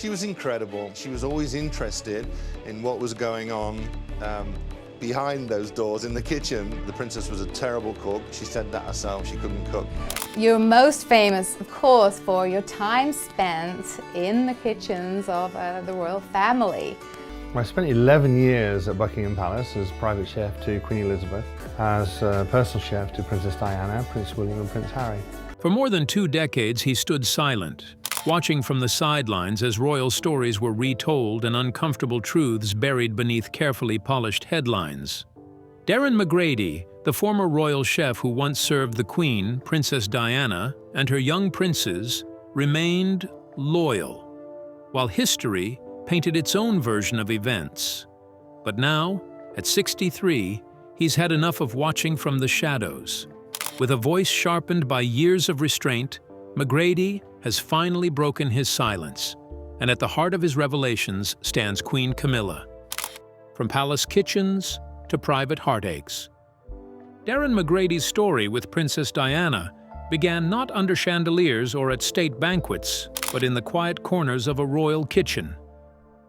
She was incredible. She was always interested in what was going on behind those doors in the kitchen. The princess was a terrible cook. She said that herself, she couldn't cook. You're most famous, of course, for your time spent in the kitchens of the royal family. I spent 11 years at Buckingham Palace as private chef to Queen Elizabeth, as personal chef to Princess Diana, Prince William and Prince Harry. For more than 2 decades, he stood silent, watching from the sidelines as royal stories were retold and uncomfortable truths buried beneath carefully polished headlines. Darren McGrady, the former royal chef who once served the Queen, Princess Diana, and her young princes, remained loyal, while history painted its own version of events. But now, at 63, he's had enough of watching from the shadows. With a voice sharpened by years of restraint, McGrady has finally broken his silence, and at the heart of his revelations stands Queen Camilla. From palace kitchens to private heartaches. Darren McGrady's story with Princess Diana began not under chandeliers or at state banquets, but in the quiet corners of a royal kitchen.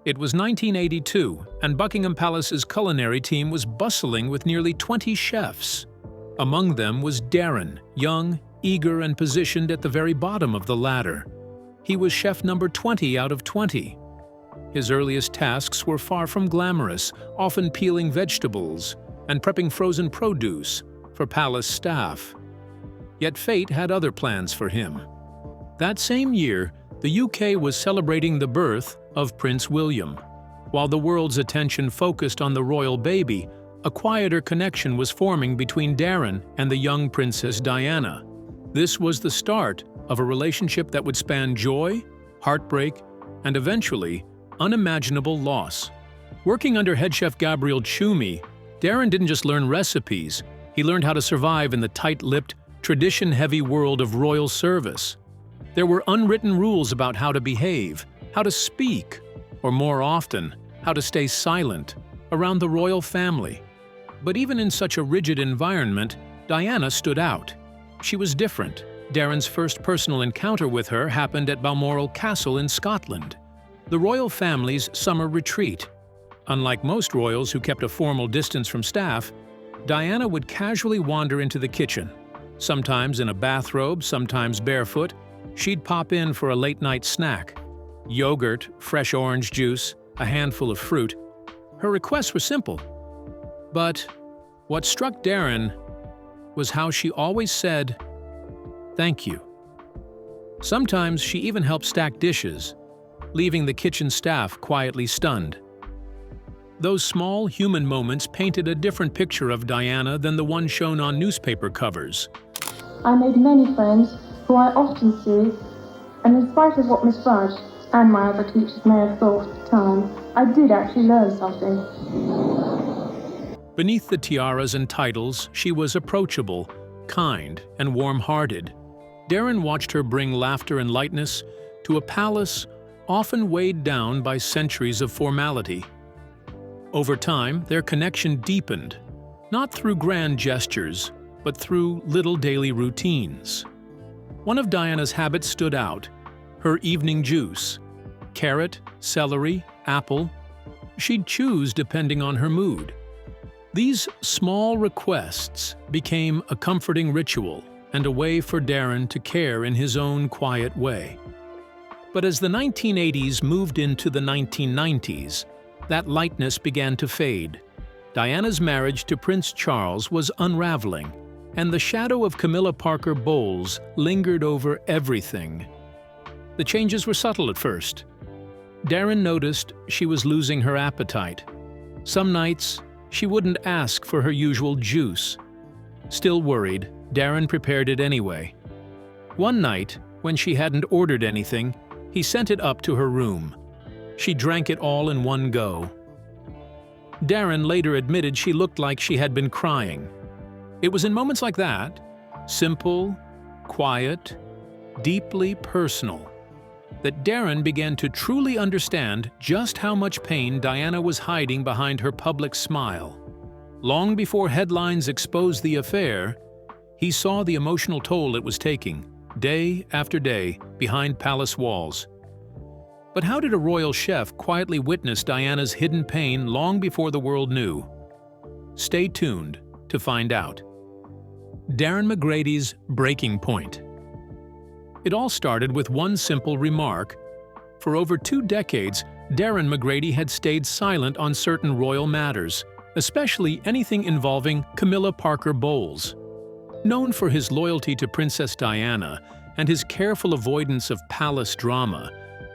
It was 1982, and Buckingham Palace's culinary team was bustling with nearly 20 chefs. Among them was Darren, young, eager, and positioned at the very bottom of the ladder. He was chef number 20 out of 20. His earliest tasks were far from glamorous, often peeling vegetables and prepping frozen produce for palace staff. Yet fate had other plans for him. That same year, the UK was celebrating the birth of Prince William. While the world's attention focused on the royal baby, a quieter connection was forming between Darren and the young Princess Diana. This was the start of a relationship that would span joy, heartbreak, and eventually, unimaginable loss. Working under head chef Gabriel Ciumi, Darren didn't just learn recipes, he learned how to survive in the tight-lipped, tradition-heavy world of royal service. There were unwritten rules about how to behave, how to speak, or more often, how to stay silent around the royal family. But even in such a rigid environment, Diana stood out. She was different. Darren's first personal encounter with her happened at Balmoral Castle in Scotland, the royal family's summer retreat. Unlike most royals who kept a formal distance from staff, Diana would casually wander into the kitchen. Sometimes in a bathrobe, sometimes barefoot, she'd pop in for a late-night snack. Yogurt, fresh orange juice, a handful of fruit. Her requests were simple. But what struck Darren was how she always said, "Thank you." Sometimes she even helped stack dishes, leaving the kitchen staff quietly stunned. Those small human moments painted a different picture of Diana than the one shown on newspaper covers. I made many friends who I often see, and in spite of what Miss Budge and my other teachers may have thought at the time, I did actually learn something. Beneath the tiaras and titles, she was approachable, kind, and warm-hearted. Darren watched her bring laughter and lightness to a palace often weighed down by centuries of formality. Over time, their connection deepened, not through grand gestures, but through little daily routines. One of Diana's habits stood out: her evening juice. Carrot, celery, apple. She'd choose depending on her mood. These small requests became a comforting ritual and a way for Darren to care in his own quiet way. But as the 1980s moved into the 1990s, that lightness began to fade. Diana's marriage to Prince Charles was unraveling, and the shadow of Camilla Parker Bowles lingered over everything. The changes were subtle at first. Darren noticed she was losing her appetite. Some nights, she wouldn't ask for her usual juice. Still worried, Darren prepared it anyway. One night, when she hadn't ordered anything, he sent it up to her room. She drank it all in one go. Darren later admitted she looked like she had been crying. It was in moments like that, simple, quiet, deeply personal, that Darren began to truly understand just how much pain Diana was hiding behind her public smile. Long before headlines exposed the affair, he saw the emotional toll it was taking, day after day, behind palace walls. But how did a royal chef quietly witness Diana's hidden pain long before the world knew? Stay tuned to find out. Darren McGrady's breaking point. It all started with one simple remark. For over 2 decades, Darren McGrady had stayed silent on certain royal matters, especially anything involving Camilla Parker Bowles. Known for his loyalty to Princess Diana and his careful avoidance of palace drama,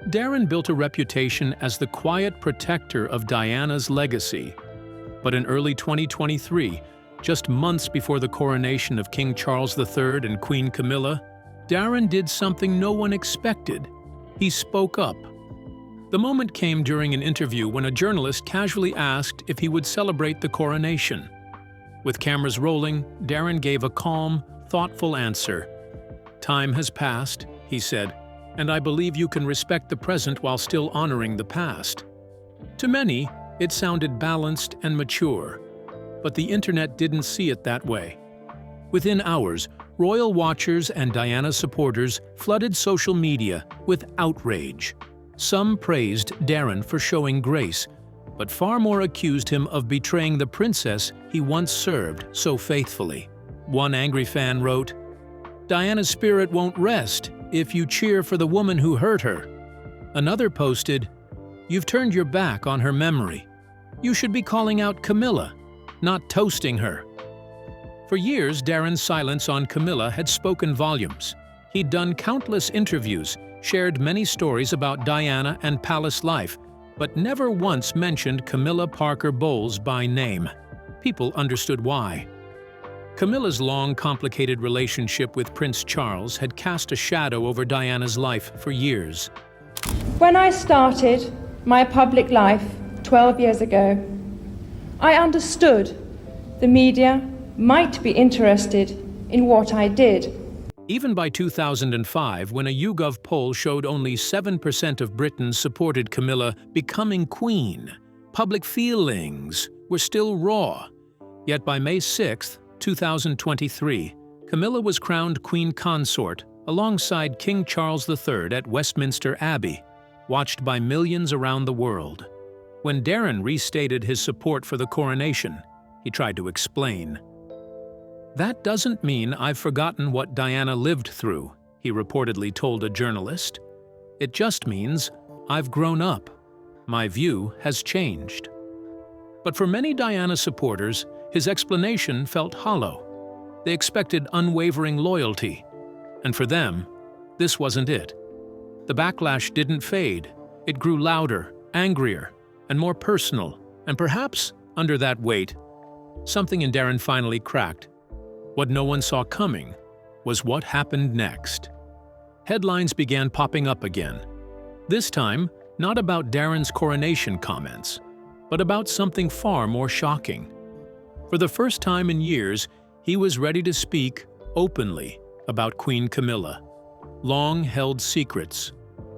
Darren built a reputation as the quiet protector of Diana's legacy. But in early 2023, just months before the coronation of King Charles III and Queen Camilla, Darren did something no one expected. He spoke up. The moment came during an interview when a journalist casually asked if he would celebrate the coronation. With cameras rolling, Darren gave a calm, thoughtful answer. "Time has passed," he said, "and I believe you can respect the present while still honoring the past." To many, it sounded balanced and mature, but the internet didn't see it that way. Within hours, royal watchers and Diana supporters flooded social media with outrage. Some praised Darren for showing grace, but far more accused him of betraying the princess he once served so faithfully. One angry fan wrote, "Diana's spirit won't rest if you cheer for the woman who hurt her." Another posted, "You've turned your back on her memory. You should be calling out Camilla, not toasting her." For years, Darren's silence on Camilla had spoken volumes. He'd done countless interviews, shared many stories about Diana and palace life, but never once mentioned Camilla Parker Bowles by name. People understood why. Camilla's long, complicated relationship with Prince Charles had cast a shadow over Diana's life for years. When I started my public life 12 years ago, I understood the media might be interested in what I did. Even by 2005, when a YouGov poll showed only 7% of Britons supported Camilla becoming queen, public feelings were still raw. Yet by May 6, 2023, Camilla was crowned Queen Consort alongside King Charles III at Westminster Abbey, watched by millions around the world. When Darren restated his support for the coronation, he tried to explain. "That doesn't mean I've forgotten what Diana lived through," he reportedly told a journalist. "It just means I've grown up. My view has changed." But for many Diana supporters, his explanation felt hollow. They expected unwavering loyalty. And for them, this wasn't it. The backlash didn't fade. It grew louder, angrier, and more personal. And perhaps, under that weight, something in Darren finally cracked. What no one saw coming was what happened next. Headlines began popping up again. This time, not about Darren's coronation comments, but about something far more shocking. For the first time in years, he was ready to speak openly about Queen Camilla. Long-held secrets,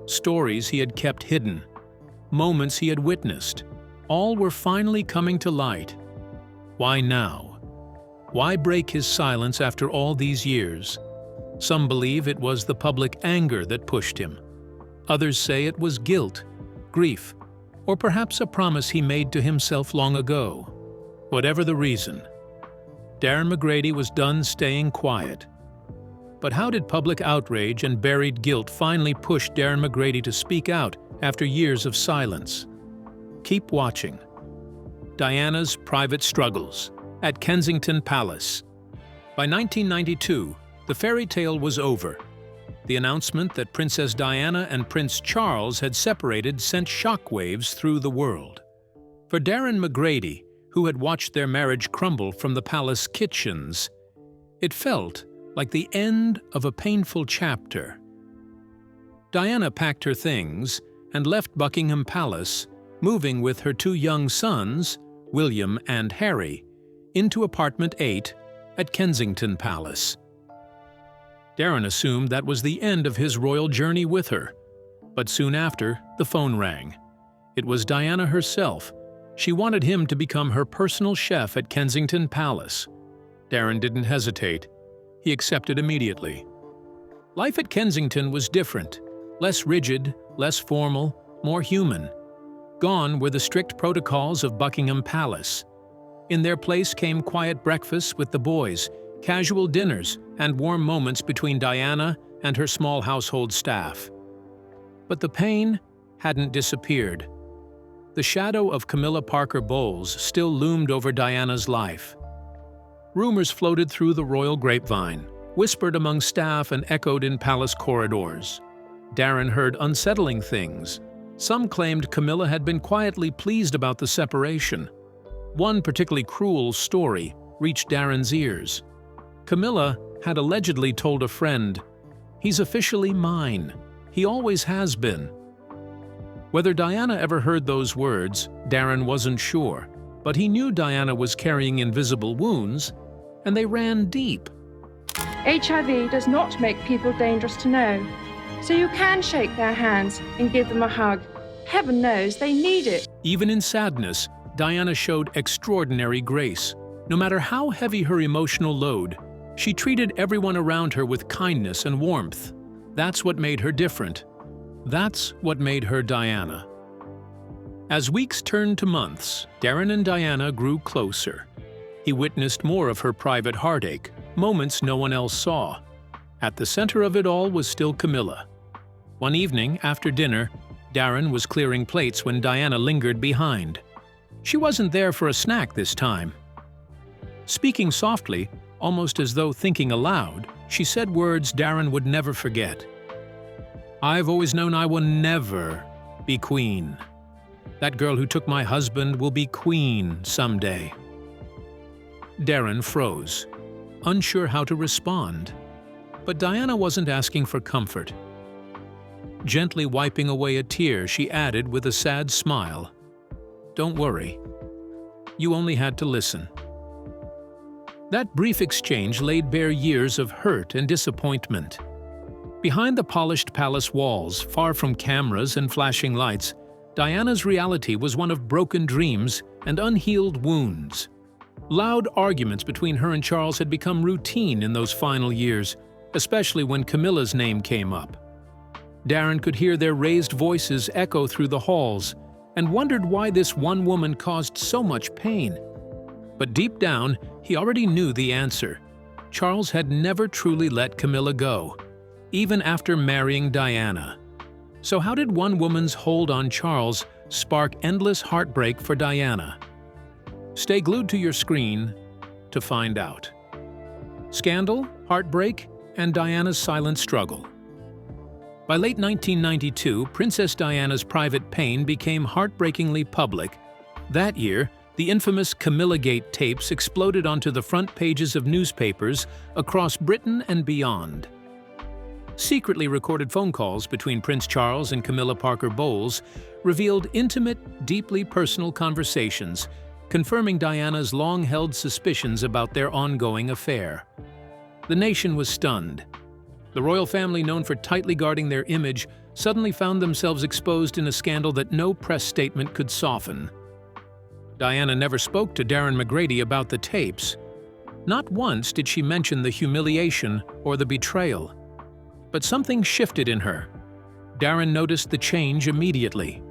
stories he had kept hidden, moments he had witnessed, all were finally coming to light. Why now? Why break his silence after all these years? Some believe it was the public anger that pushed him. Others say it was guilt, grief, or perhaps a promise he made to himself long ago. Whatever the reason, Darren McGrady was done staying quiet. But how did public outrage and buried guilt finally push Darren McGrady to speak out after years of silence? Keep watching. Diana's private struggles at Kensington Palace. By 1992, the fairy tale was over. The announcement that Princess Diana and Prince Charles had separated sent shockwaves through the world. For Darren McGrady, who had watched their marriage crumble from the palace kitchens, it felt like the end of a painful chapter. Diana packed her things and left Buckingham Palace, moving with her 2 young sons, William and Harry, into apartment 8 at Kensington Palace. Darren assumed that was the end of his royal journey with her, but soon after, the phone rang. It was Diana herself. She wanted him to become her personal chef at Kensington Palace. Darren didn't hesitate. He accepted immediately. Life at Kensington was different, less rigid, less formal, more human. Gone were the strict protocols of Buckingham Palace. In their place came quiet breakfasts with the boys, casual dinners, and warm moments between Diana and her small household staff. But the pain hadn't disappeared. The shadow of Camilla Parker Bowles still loomed over Diana's life. Rumors floated through the royal grapevine, whispered among staff and echoed in palace corridors. Darren heard unsettling things. Some claimed Camilla had been quietly pleased about the separation. One particularly cruel story reached Darren's ears. Camilla had allegedly told a friend, "He's officially mine. He always has been." Whether Diana ever heard those words, Darren wasn't sure, but he knew Diana was carrying invisible wounds, and they ran deep. HIV does not make people dangerous to know, so you can shake their hands and give them a hug. Heaven knows they need it. Even in sadness, Diana showed extraordinary grace. No matter how heavy her emotional load, she treated everyone around her with kindness and warmth. That's what made her different. That's what made her Diana. As weeks turned to months, Darren and Diana grew closer. He witnessed more of her private heartache, moments no one else saw. At the center of it all was still Camilla. One evening, after dinner, Darren was clearing plates when Diana lingered behind. She wasn't there for a snack this time. Speaking softly, almost as though thinking aloud, she said words Darren would never forget. "I've always known I will never be queen. That girl who took my husband will be queen someday." Darren froze, unsure how to respond. But Diana wasn't asking for comfort. Gently wiping away a tear, she added with a sad smile, "Don't worry. You only had to listen." That brief exchange laid bare years of hurt and disappointment. Behind the polished palace walls, far from cameras and flashing lights, Diana's reality was one of broken dreams and unhealed wounds. Loud arguments between her and Charles had become routine in those final years, especially when Camilla's name came up. Darren could hear their raised voices echo through the halls and wondered why this one woman caused so much pain. But deep down, he already knew the answer. Charles had never truly let Camilla go, even after marrying Diana. So how did one woman's hold on Charles spark endless heartbreak for Diana? Stay glued to your screen to find out. Scandal, heartbreak, and Diana's silent struggle. By late 1992, Princess Diana's private pain became heartbreakingly public. That year, the infamous Camillagate tapes exploded onto the front pages of newspapers across Britain and beyond. Secretly recorded phone calls between Prince Charles and Camilla Parker Bowles revealed intimate, deeply personal conversations, confirming Diana's long-held suspicions about their ongoing affair. The nation was stunned. The royal family, known for tightly guarding their image, suddenly found themselves exposed in a scandal that no press statement could soften. Diana never spoke to Darren McGrady about the tapes. Not once did she mention the humiliation or the betrayal. But something shifted in her. Darren noticed the change immediately.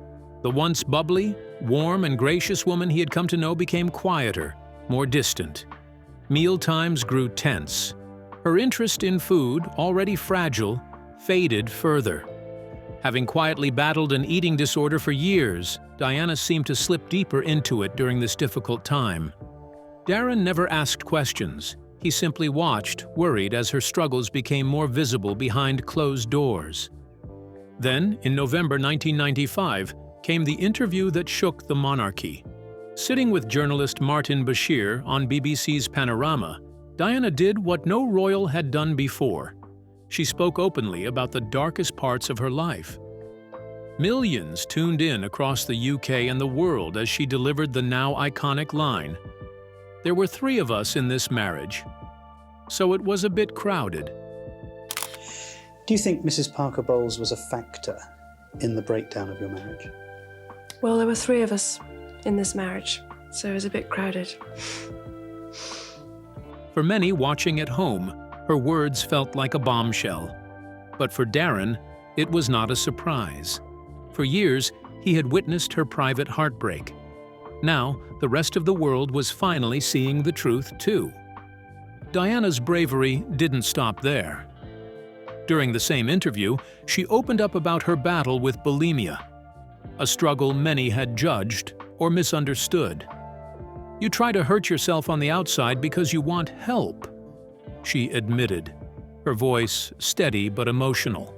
The once bubbly, warm, and gracious woman he had come to know became quieter, more distant. Meal times grew tense. Her interest in food, already fragile, faded further. Having quietly battled an eating disorder for years, Diana seemed to slip deeper into it during this difficult time. Darren never asked questions. He simply watched, worried as her struggles became more visible behind closed doors. Then, in November 1995, came the interview that shook the monarchy. Sitting with journalist Martin Bashir on BBC's Panorama, Diana did what no royal had done before. She spoke openly about the darkest parts of her life. Millions tuned in across the UK and the world as she delivered the now iconic line, "There were 3 of us in this marriage." So it was a bit crowded. Do you think Mrs. Parker Bowles was a factor in the breakdown of your marriage? Well, there were 3 of us in this marriage, so it was a bit crowded. For many watching at home, her words felt like a bombshell. But for Darren, it was not a surprise. For years, he had witnessed her private heartbreak. Now, the rest of the world was finally seeing the truth too. Diana's bravery didn't stop there. During the same interview, she opened up about her battle with bulimia, a struggle many had judged or misunderstood. "You try to hurt yourself on the outside because you want help," she admitted, her voice steady but emotional.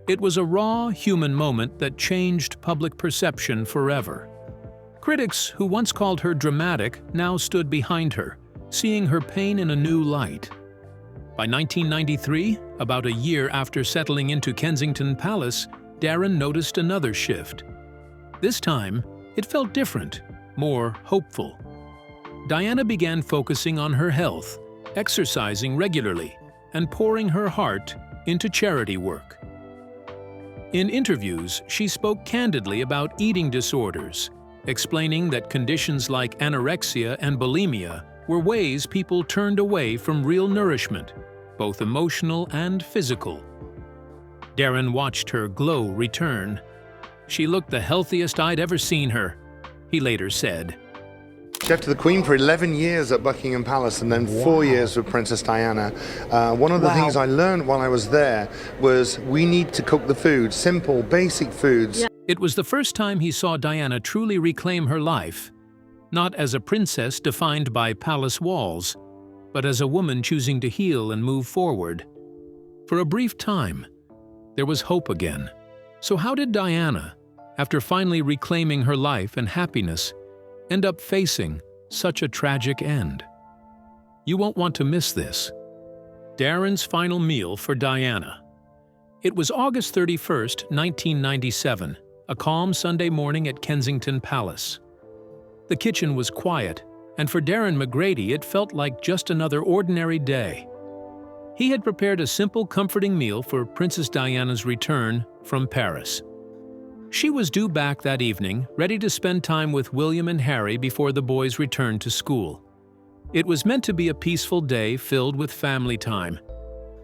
It was a raw, human moment that changed public perception forever. Critics who once called her dramatic now stood behind her, seeing her pain in a new light. By 1993, about a year after settling into Kensington Palace, Darren noticed another shift. This time, it felt different, more hopeful. Diana began focusing on her health, exercising regularly, and pouring her heart into charity work. In interviews, she spoke candidly about eating disorders, explaining that conditions like anorexia and bulimia were ways people turned away from real nourishment, both emotional and physical. Darren watched her glow return. "She looked the healthiest I'd ever seen her," he later said. Chef to the Queen for 11 years at Buckingham Palace and then 4 years with Princess Diana. One of the things I learned while I was there was we need to cook the food, simple, basic foods. It was the first time he saw Diana truly reclaim her life, not as a princess defined by palace walls, but as a woman choosing to heal and move forward. For a brief time, there was hope again. So how did Diana, after finally reclaiming her life and happiness, end up facing such a tragic end? You won't want to miss this. Darren's final meal for Diana. It was August 31st, 1997, a calm Sunday morning at Kensington Palace. The kitchen was quiet, and for Darren McGrady it felt like just another ordinary day. He had prepared a simple, comforting meal for Princess Diana's return from Paris. She was due back that evening, ready to spend time with William and Harry before the boys returned to school. It was meant to be a peaceful day filled with family time,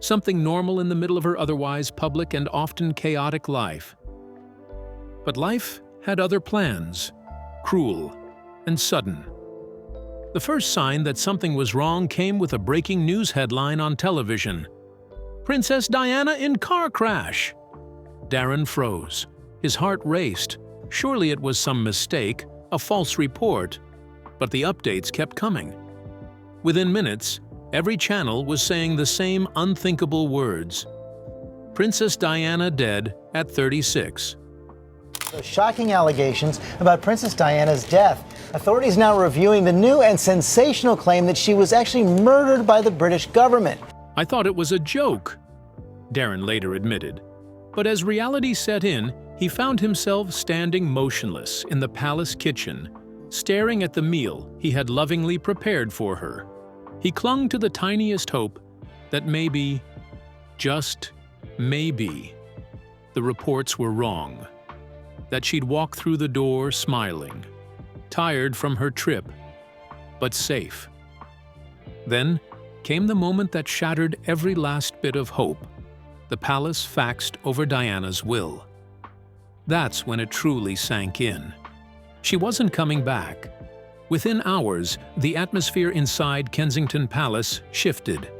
something normal in the middle of her otherwise public and often chaotic life. But life had other plans, cruel and sudden. The first sign that something was wrong came with a breaking news headline on television. "Princess Diana in car crash!" Darren froze. His heart raced. Surely it was some mistake, a false report. But the updates kept coming. Within minutes, every channel was saying the same unthinkable words. Princess Diana dead at 36. Shocking allegations about Princess Diana's death. Authorities now reviewing the new and sensational claim that she was actually murdered by the British government. "I thought it was a joke," Darren later admitted. But as reality set in, he found himself standing motionless in the palace kitchen, staring at the meal he had lovingly prepared for her. He clung to the tiniest hope that maybe, just maybe, the reports were wrong. That she'd walk through the door smiling, tired from her trip, but safe. Then came the moment that shattered every last bit of hope. The palace faxed over Diana's will. That's when it truly sank in. She wasn't coming back. Within hours, the atmosphere inside Kensington Palace shifted.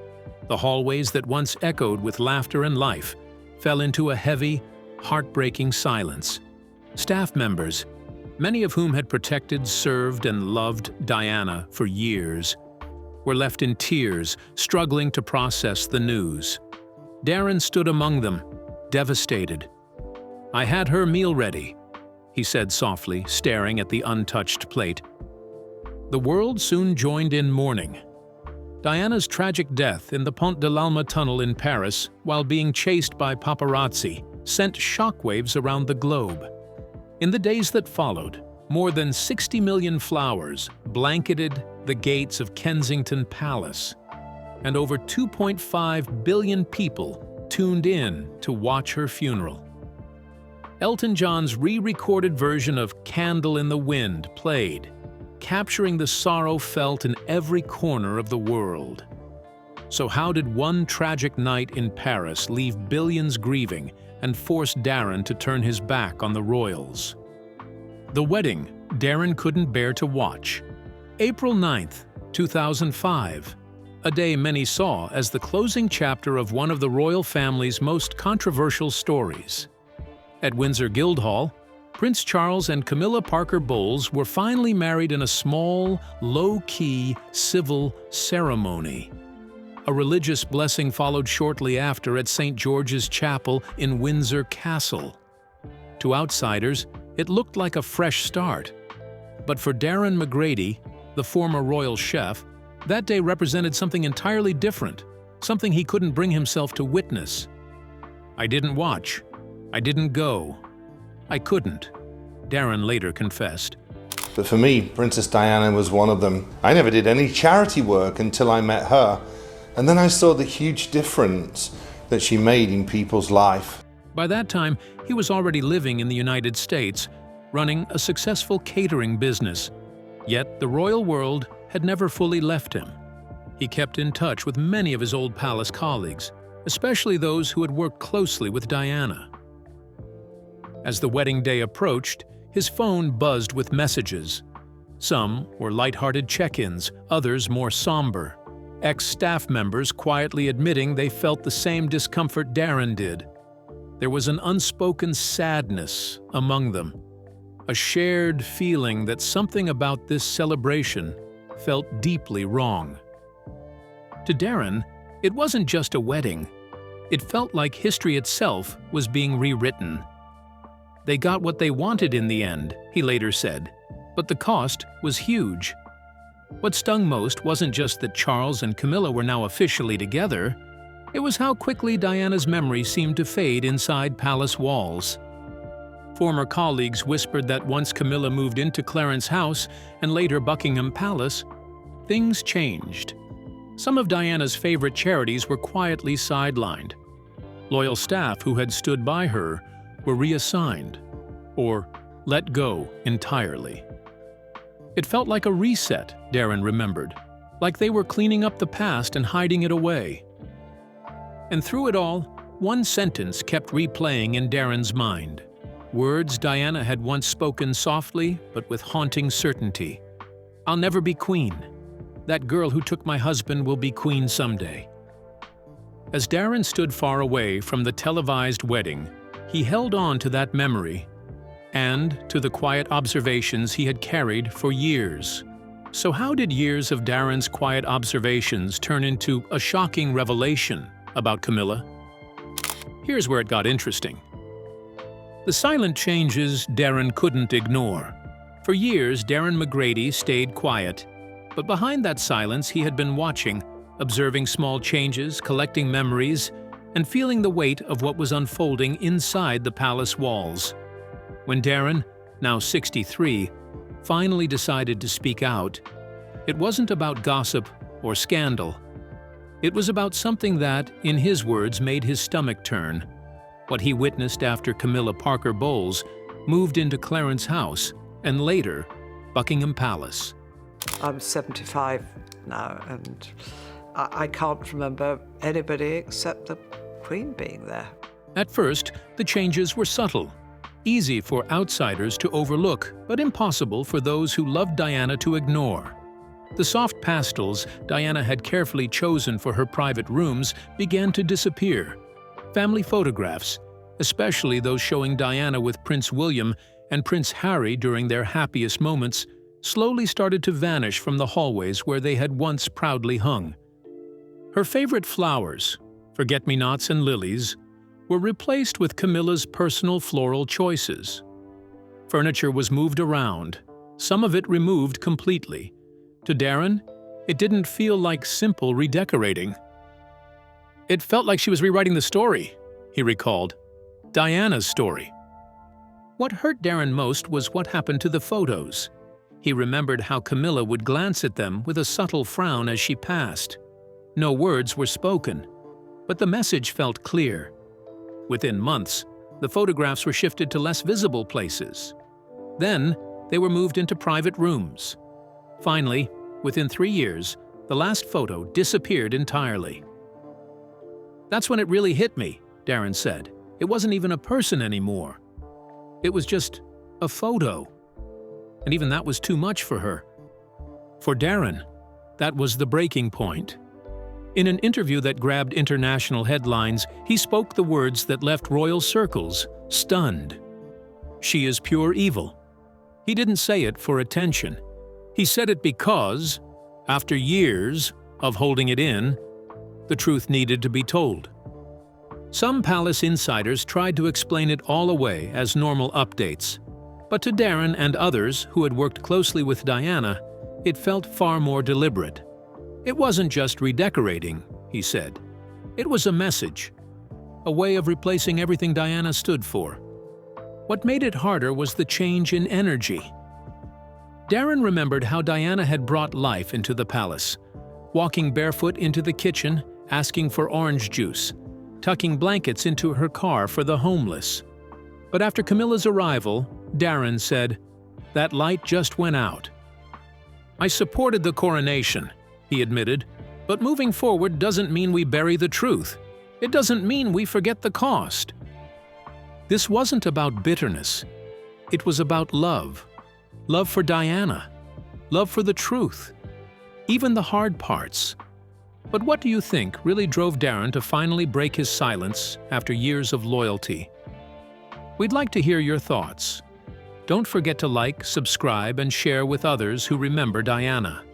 The hallways that once echoed with laughter and life fell into a heavy, heartbreaking silence. Staff members, many of whom had protected, served, and loved Diana for years, were left in tears, struggling to process the news. Darren stood among them, devastated. "I had her meal ready," he said softly, staring at the untouched plate. The world soon joined in mourning. Diana's tragic death in the Pont de l'Alma tunnel in Paris, while being chased by paparazzi, sent shockwaves around the globe. In the days that followed, more than 60 million flowers blanketed the gates of Kensington Palace, and over 2.5 billion people tuned in to watch her funeral. Elton John's re-recorded version of "Candle in the Wind" played, capturing the sorrow felt in every corner of the world. So how did one tragic night in Paris leave billions grieving and forced Darren to turn his back on the royals. The wedding Darren couldn't bear to watch. April 9th, 2005. A day many saw as the closing chapter of one of the royal family's most controversial stories. At Windsor Guildhall, Prince Charles and Camilla Parker Bowles were finally married in a small, low-key civil ceremony. A religious blessing followed shortly after at St. George's Chapel in Windsor Castle. To outsiders, it looked like a fresh start. But for Darren McGrady, the former royal chef, that day represented something entirely different, something he couldn't bring himself to witness. "I didn't watch. I didn't go. I couldn't," Darren later confessed. But for me, Princess Diana was one of them. I never did any charity work until I met her, and then I saw the huge difference that she made in people's life. By that time, he was already living in the United States, running a successful catering business. Yet the royal world had never fully left him. He kept in touch with many of his old palace colleagues, especially those who had worked closely with Diana. As the wedding day approached, his phone buzzed with messages. Some were light-hearted check-ins, others more somber. Ex-staff members quietly admitting they felt the same discomfort Darren did. There was an unspoken sadness among them, a shared feeling that something about this celebration felt deeply wrong. To Darren, it wasn't just a wedding. It felt like history itself was being rewritten. They got what they wanted in the end, he later said, but the cost was huge. What stung most wasn't just that Charles and Camilla were now officially together. It was how quickly Diana's memory seemed to fade inside palace walls. Former colleagues whispered that once Camilla moved into Clarence House and later Buckingham Palace, things changed. Some of Diana's favorite charities were quietly sidelined. Loyal staff who had stood by her were reassigned or let go entirely. It felt like a reset, Darren remembered, like they were cleaning up the past and hiding it away. And through it all, one sentence kept replaying in Darren's mind. Words Diana had once spoken softly but with haunting certainty. "I'll never be queen. That girl who took my husband will be queen someday." As Darren stood far away from the televised wedding, he held on to that memory and to the quiet observations he had carried for years. So how did years of Darren's quiet observations turn into a shocking revelation about Camilla? Here's where it got interesting. The silent changes Darren couldn't ignore. For years, Darren McGrady stayed quiet, but behind that silence he had been watching, observing small changes, collecting memories, and feeling the weight of what was unfolding inside the palace walls. When Darren, now 63, finally decided to speak out, it wasn't about gossip or scandal. It was about something that, in his words, made his stomach turn. What he witnessed after Camilla Parker Bowles moved into Clarence House and later Buckingham Palace. I'm 75 now and I can't remember anybody except the Queen being there. At first, the changes were subtle, easy for outsiders to overlook, but impossible for those who loved Diana to ignore. The soft pastels Diana had carefully chosen for her private rooms began to disappear. Family photographs, especially those showing Diana with Prince William and Prince Harry during their happiest moments, slowly started to vanish from the hallways where they had once proudly hung. Her favorite flowers, forget-me-nots and lilies, were replaced with Camilla's personal floral choices. Furniture was moved around, some of it removed completely. To Darren, it didn't feel like simple redecorating. It felt like she was rewriting the story, he recalled. Diana's story. What hurt Darren most was what happened to the photos. He remembered how Camilla would glance at them with a subtle frown as she passed. No words were spoken, but the message felt clear. Within months, the photographs were shifted to less visible places. Then, they were moved into private rooms. Finally, within 3 years, the last photo disappeared entirely. "That's when it really hit me," Darren said. It wasn't even a person anymore. It was just a photo. And even that was too much for her. For Darren, that was the breaking point. In an interview that grabbed international headlines, he spoke the words that left royal circles stunned. She is pure evil. He didn't say it for attention. He said it because, after years of holding it in, the truth needed to be told. Some palace insiders tried to explain it all away as normal updates, but to Darren and others who had worked closely with Diana, it felt far more deliberate. It wasn't just redecorating, he said. It was a message, a way of replacing everything Diana stood for. What made it harder was the change in energy. Darren remembered how Diana had brought life into the palace, walking barefoot into the kitchen, asking for orange juice, tucking blankets into her car for the homeless. But after Camilla's arrival, Darren said, "That light just went out." "I supported the coronation," he admitted, "but moving forward doesn't mean we bury the truth. It doesn't mean we forget the cost." This wasn't about bitterness. It was about love. Love for Diana. Love for the truth. Even the hard parts. But what do you think really drove Darren to finally break his silence after years of loyalty? We'd like to hear your thoughts. Don't forget to like, subscribe, and share with others who remember Diana.